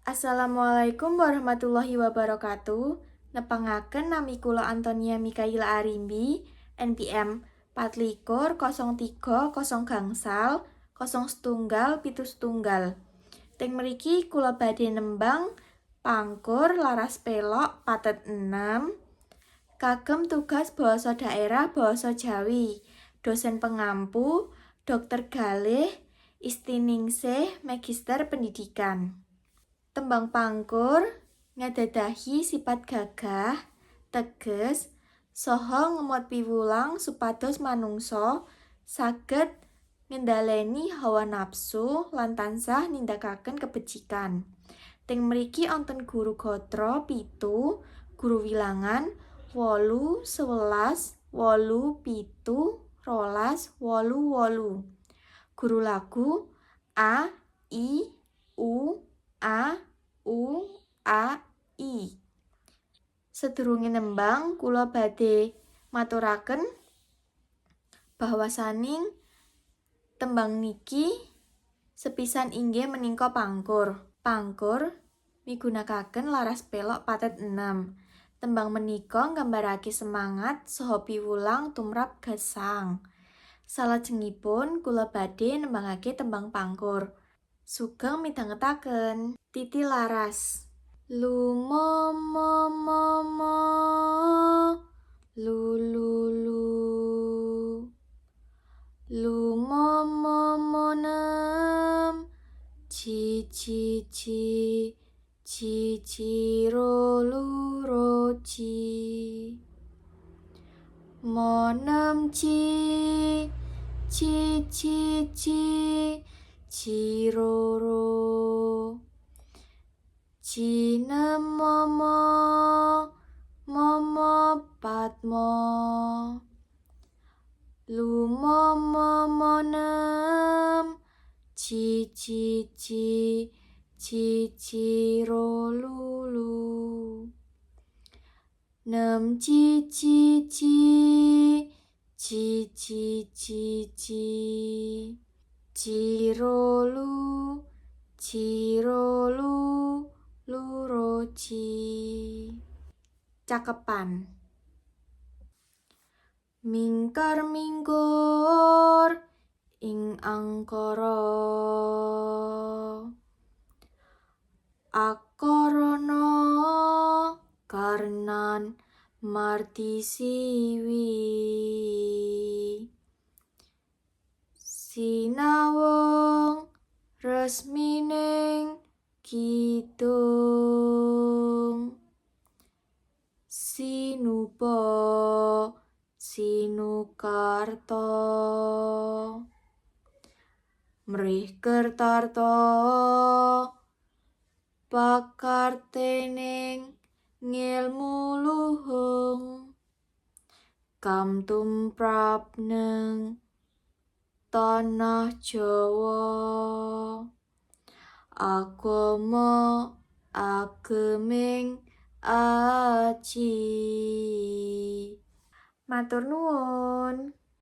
Assalamualaikum warahmatullahi wabarakatuh. Nepangaken nami kula Antonia Mikaila Arimbi, NPM 430 0 gangsal 01 Teng mriki kula badhe nembang pangkur laras pelok patet 6 kagem tugas basa daerah basa Jawi. Dosen pengampu Dr. Galih Istiningsih Magister Pendidikan. Tembang pangkur ngadadahi sifat gagah, teges, saha ngemot piwulang supados manungsa saged ngendhaleni hawa nafsu lan tansah nindakaken kebecikan. Teng mriki wonten guru gatra 7, guru wilangan 8, 11, 8, 7, 12, 8, 8. Guru lagu A, I, U, A, U, A, I. Sedurunge nembang kula badhe maturaken bahwasaning tembang niki sepisan inggih menika pangkur. Pangkur migunakaken laras pelok patet 6. Tembang menika nggambarake semangat saha piwulang tumrap gesang. Salajengipun kula badhe nembangake tembang pangkur. Sugeng midhangetaken. Titi laras. Lumomomomo lululu lumomomonem cici roluroci monem ciroro cinemomo momo patmo lumomomonem cici rolulu nem cici cirolu luroci. Cakepan. Mingkar minggur ing angkara akorana karnan marti siwi sinawung resmining kidung sinupa sinukarta mrih kertarta pakartening ngilmu luhung kam tumrap neng tanah Jawa agama ageming aji. Matur nuwun.